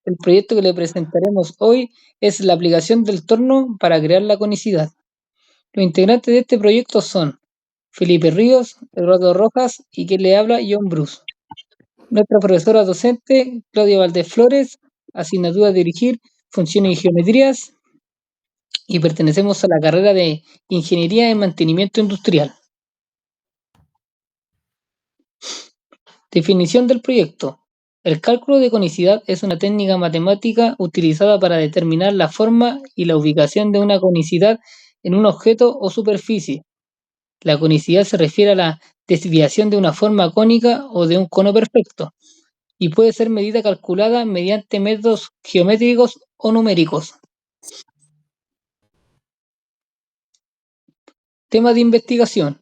El proyecto que le presentaremos hoy es la aplicación del torno para crear la conicidad. Los integrantes de este proyecto son Felipe Ríos, Eduardo Rojas y quien le habla, John Bruce. Nuestra profesora docente, Claudia Valdés Flores, asignatura de dirigir funciones y geometrías, y pertenecemos a la carrera de Ingeniería en Mantenimiento Industrial. Definición del proyecto. El cálculo de conicidad es una técnica matemática utilizada para determinar la forma y la ubicación de una conicidad en un objeto o superficie. La conicidad se refiere a la desviación de una forma cónica o de un cono perfecto y puede ser medida calculada mediante métodos geométricos o numéricos. Tema de investigación.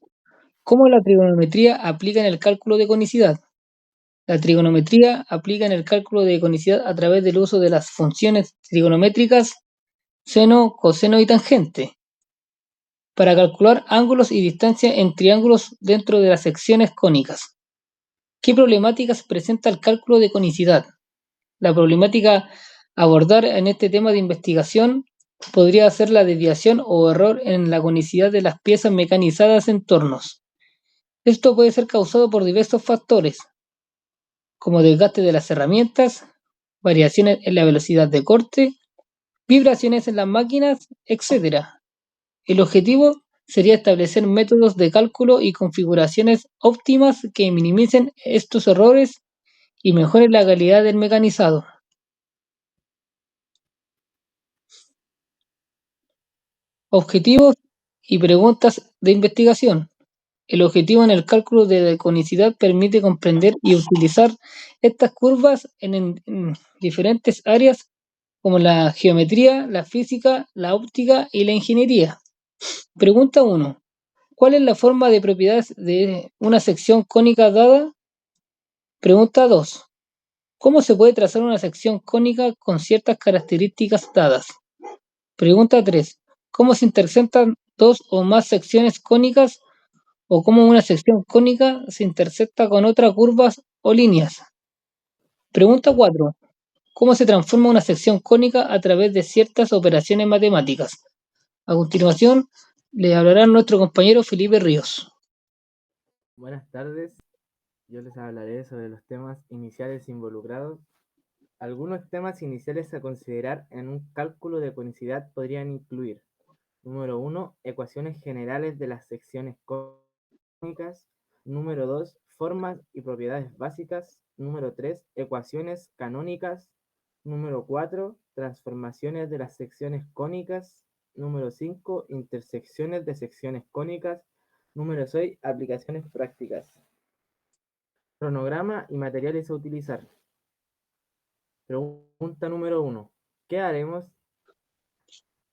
¿Cómo la trigonometría aplica en el cálculo de conicidad? La trigonometría aplica en el cálculo de conicidad a través del uso de las funciones trigonométricas seno, coseno y tangente para calcular ángulos y distancia en triángulos dentro de las secciones cónicas. ¿Qué problemáticas presenta el cálculo de conicidad? La problemática a abordar en este tema de investigación podría ser la desviación o error en la conicidad de las piezas mecanizadas en tornos. Esto puede ser causado por diversos factores, como desgaste de las herramientas, variaciones en la velocidad de corte, vibraciones en las máquinas, etc. El objetivo sería establecer métodos de cálculo y configuraciones óptimas que minimicen estos errores y mejoren la calidad del mecanizado. Objetivos y preguntas de investigación. El objetivo en el cálculo de conicidad permite comprender y utilizar estas curvas en diferentes áreas como la geometría, la física, la óptica y la ingeniería. Pregunta 1. ¿Cuál es la forma de propiedades de una sección cónica dada? Pregunta 2. ¿Cómo se puede trazar una sección cónica con ciertas características dadas? Pregunta 3. ¿Cómo se intersectan dos o más secciones cónicas o cómo una sección cónica se intersecta con otras curvas o líneas? Pregunta 4. ¿Cómo se transforma una sección cónica a través de ciertas operaciones matemáticas? A continuación, le hablará nuestro compañero Felipe Ríos. Buenas tardes, yo les hablaré sobre los temas iniciales involucrados. Algunos temas iniciales a considerar en un cálculo de conicidad podrían incluir: número 1, ecuaciones generales de las secciones cónicas; número 2, formas y propiedades básicas; número 3, ecuaciones canónicas; número 4, transformaciones de las secciones cónicas; número 5, intersecciones de secciones cónicas; número 6, aplicaciones prácticas. Cronograma y materiales a utilizar. Pregunta número 1. ¿Qué haremos?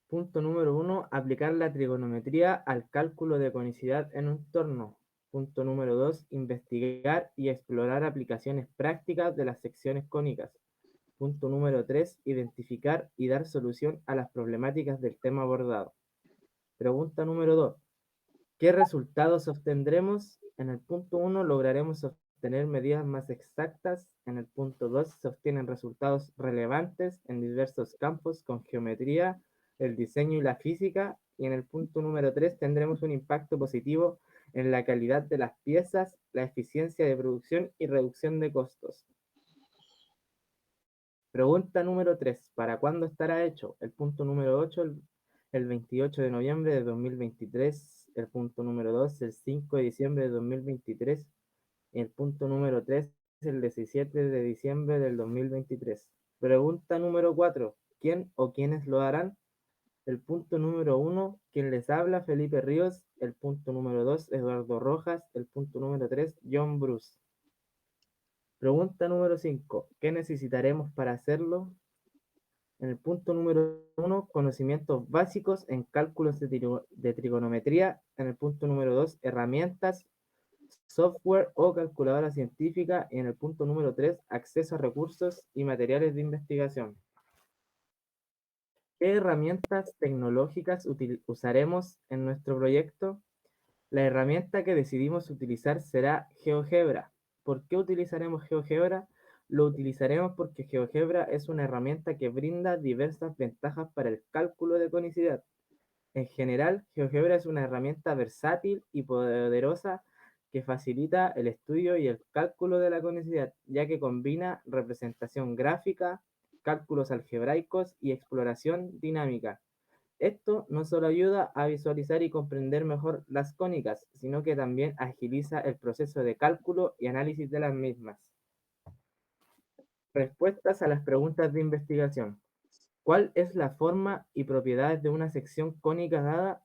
Punto número 1. Aplicar la trigonometría al cálculo de conicidad en un torno. Punto número 2. Investigar y explorar aplicaciones prácticas de las secciones cónicas. Punto número 3. Identificar y dar solución a las problemáticas del tema abordado. Pregunta número 2. ¿Qué resultados obtendremos? En el punto 1 lograremos obtener medidas más exactas. En el punto 2 se obtienen resultados relevantes en diversos campos con geometría, el diseño y la física. Y en el punto número 3 tendremos un impacto positivo en la calidad de las piezas, la eficiencia de producción y reducción de costos. Pregunta número 3. ¿Para cuándo estará hecho? El punto número 8, el 28 de noviembre de 2023. El punto número 2, el 5 de diciembre de 2023. Y el punto número 3, el 17 de diciembre del 2023. Pregunta número 4. ¿Quién o quiénes lo harán? El punto número 1, quien les habla, Felipe Ríos. El punto número 2, Eduardo Rojas. El punto número 3, John Bruce. Pregunta número 5. ¿Qué necesitaremos para hacerlo? En el punto número 1, conocimientos básicos en cálculos de trigonometría. En el punto número 2, herramientas, software o calculadora científica. Y en el punto número 3, acceso a recursos y materiales de investigación. ¿Qué herramientas tecnológicas usaremos en nuestro proyecto? La herramienta que decidimos utilizar será GeoGebra. ¿Por qué utilizaremos GeoGebra? Lo utilizaremos porque GeoGebra es una herramienta que brinda diversas ventajas para el cálculo de conicidad. En general, GeoGebra es una herramienta versátil y poderosa que facilita el estudio y el cálculo de la conicidad, ya que combina representación gráfica, cálculos algebraicos y exploración dinámica. Esto no solo ayuda a visualizar y comprender mejor las cónicas, sino que también agiliza el proceso de cálculo y análisis de las mismas. Respuestas a las preguntas de investigación. ¿Cuál es la forma y propiedades de una sección cónica dada?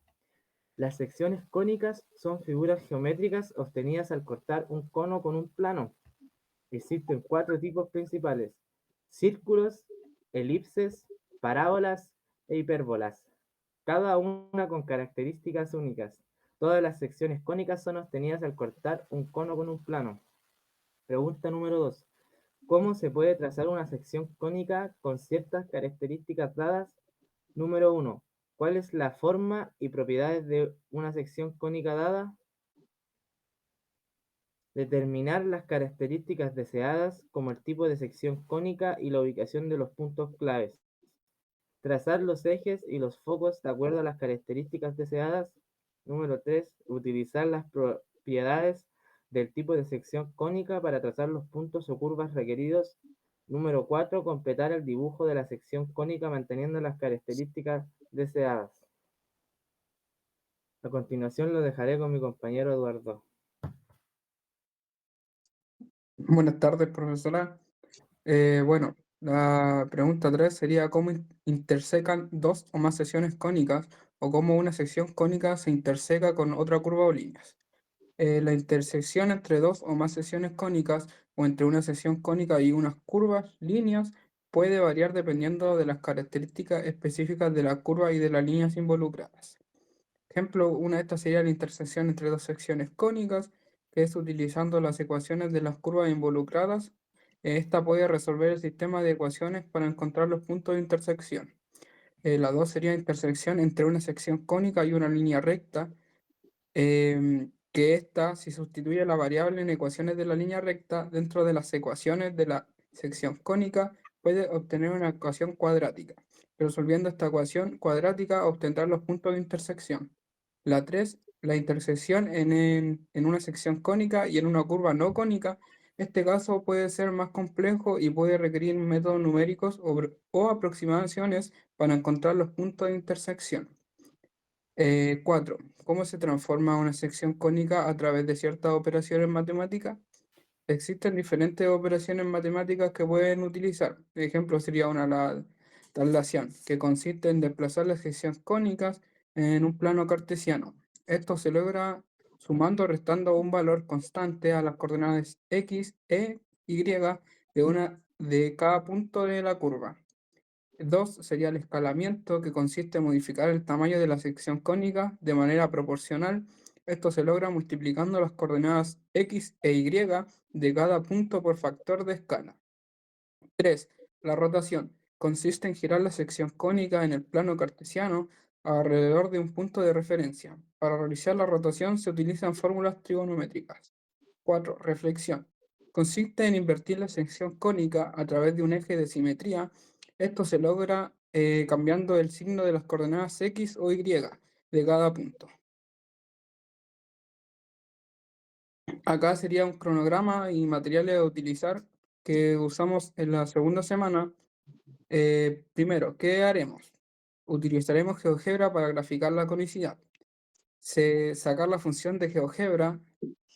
Las secciones cónicas son figuras geométricas obtenidas al cortar un cono con un plano. Existen cuatro tipos principales: círculos, elipses, parábolas e hipérbolas, cada una con características únicas. Todas las secciones cónicas son obtenidas al cortar un cono con un plano. Pregunta número 2. ¿Cómo se puede trazar una sección cónica con ciertas características dadas? Número 1. ¿Cuál es la forma y propiedades de una sección cónica dada? Determinar las características deseadas como el tipo de sección cónica y la ubicación de los puntos claves. Trazar los ejes y los focos de acuerdo a las características deseadas. Número 3. Utilizar las propiedades del tipo de sección cónica para trazar los puntos o curvas requeridos. Número 4. Completar el dibujo de la sección cónica manteniendo las características deseadas. A continuación lo dejaré con mi compañero Eduardo. Buenas tardes, profesora. Bueno, la pregunta 3 sería cómo intersecan dos o más secciones cónicas o cómo una sección cónica se interseca con otra curva o líneas. La intersección entre dos o más secciones cónicas o entre una sección cónica y unas curvas, líneas, puede variar dependiendo de las características específicas de la curva y de las líneas involucradas. Ejemplo, una de estas sería la intersección entre dos secciones cónicas, que es utilizando las ecuaciones de las curvas involucradas. Esta puede resolver el sistema de ecuaciones para encontrar los puntos de intersección. La 2 sería intersección entre una sección cónica y una línea recta, que esta, si sustituye la variable en ecuaciones de la línea recta dentro de las ecuaciones de la sección cónica, puede obtener una ecuación cuadrática. Resolviendo esta ecuación cuadrática obtendrá los puntos de intersección. La 3, la intersección en una sección cónica y en una curva no cónica. Este caso puede ser más complejo y puede requerir métodos numéricos o aproximaciones para encontrar los puntos de intersección. 4. ¿Cómo se transforma una sección cónica a través de ciertas operaciones matemáticas? Existen diferentes operaciones matemáticas que pueden utilizar. Por ejemplo, sería la traslación, que consiste en desplazar las secciones cónicas en un plano cartesiano. Esto se logra sumando o restando un valor constante a las coordenadas x, y de cada punto de la curva. 2 sería el escalamiento, que consiste en modificar el tamaño de la sección cónica de manera proporcional. Esto se logra multiplicando las coordenadas x e y de cada punto por factor de escala. 3. La rotación. Consiste en girar la sección cónica en el plano cartesiano alrededor de un punto de referencia. Para realizar la rotación se utilizan fórmulas trigonométricas. 4. Reflexión. Consiste en invertir la sección cónica a través de un eje de simetría. Esto se logra cambiando el signo de las coordenadas x o y de cada punto. Acá sería un cronograma y materiales a utilizar que usamos en la segunda semana. Primero, ¿qué haremos? Utilizaremos GeoGebra para graficar la conicidad. Sacar la función de GeoGebra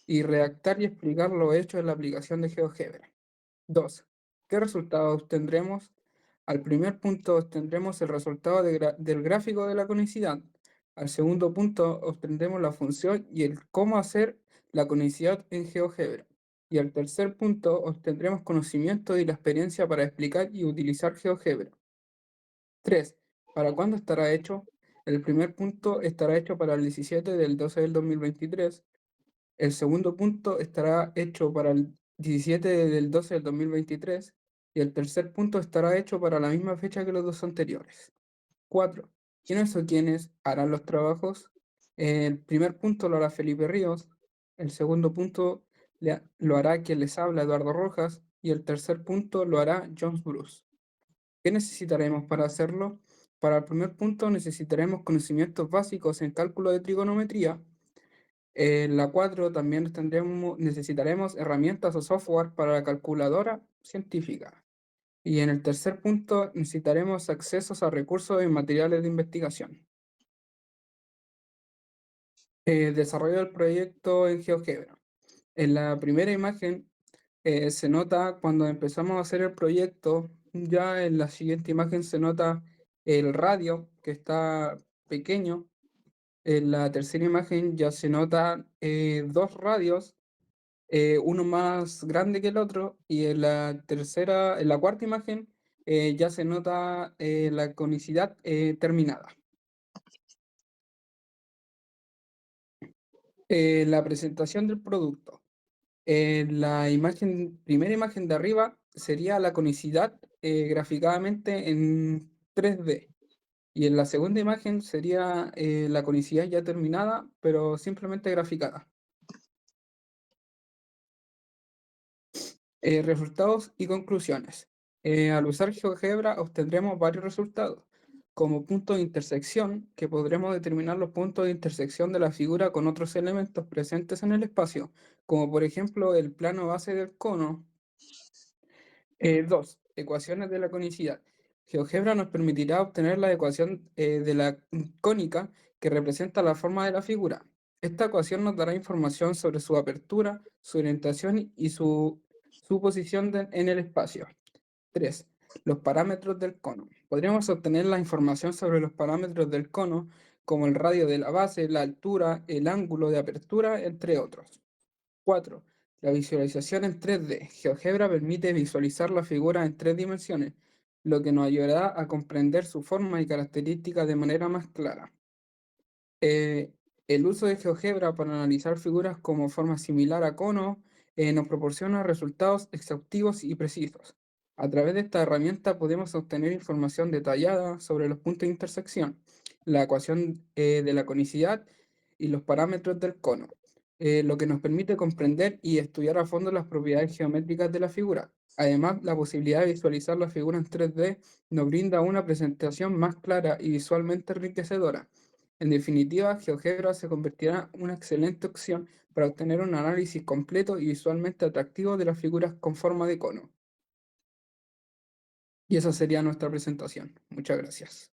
y redactar y explicar lo hecho en la aplicación de GeoGebra. 2. ¿Qué resultado obtendremos? Al primer punto obtendremos el resultado del gráfico de la conicidad. Al segundo punto obtendremos la función y el cómo hacer la conicidad en GeoGebra. Y al tercer punto obtendremos conocimiento y la experiencia para explicar y utilizar GeoGebra. 3. ¿Para cuándo estará hecho? El primer punto estará hecho para el 17 del 12 del 2023. El segundo punto estará hecho para el 17 del 12 del 2023 y el tercer punto estará hecho para la misma fecha que los dos anteriores. 4. ¿Quiénes o quiénes harán los trabajos? El primer punto lo hará Felipe Ríos, el segundo punto lo hará quien les habla, Eduardo Rojas, y el tercer punto lo hará Jones Bruce. ¿Qué necesitaremos para hacerlo? Para el primer punto necesitaremos conocimientos básicos en cálculo de trigonometría. En la 4 también necesitaremos herramientas o software para la calculadora científica. Y en el tercer punto necesitaremos accesos a recursos y materiales de investigación. Desarrollo del proyecto en GeoGebra. En la primera imagen se nota cuando empezamos a hacer el proyecto, ya en la siguiente imagen se nota el radio que está pequeño. En la tercera imagen ya se notan dos radios, uno más grande que el otro, y en la cuarta imagen ya se nota la conicidad terminada. La presentación del producto. La primera imagen de arriba sería la conicidad gráficamente en 3D. Y en la segunda imagen sería la conicidad ya terminada, pero simplemente graficada. Resultados y conclusiones. Al usar GeoGebra obtendremos varios resultados, como puntos de intersección, que podremos determinar los puntos de intersección de la figura con otros elementos presentes en el espacio, como por ejemplo el plano base del cono. 2. Ecuaciones de la conicidad. GeoGebra nos permitirá obtener la ecuación de la cónica que representa la forma de la figura. Esta ecuación nos dará información sobre su apertura, su orientación y su posición en el espacio. 3. Los parámetros del cono. Podríamos obtener la información sobre los parámetros del cono, como el radio de la base, la altura, el ángulo de apertura, entre otros. 4. La visualización en 3D. GeoGebra permite visualizar la figura en 3 dimensiones, lo que nos ayudará a comprender su forma y características de manera más clara. El uso de GeoGebra para analizar figuras como forma similar a cono nos proporciona resultados exhaustivos y precisos. A través de esta herramienta podemos obtener información detallada sobre los puntos de intersección, la ecuación de la conicidad y los parámetros del cono, lo que nos permite comprender y estudiar a fondo las propiedades geométricas de la figura. Además, la posibilidad de visualizar la figura en 3D nos brinda una presentación más clara y visualmente enriquecedora. En definitiva, GeoGebra se convertirá en una excelente opción para obtener un análisis completo y visualmente atractivo de las figuras con forma de cono. Y esa sería nuestra presentación. Muchas gracias.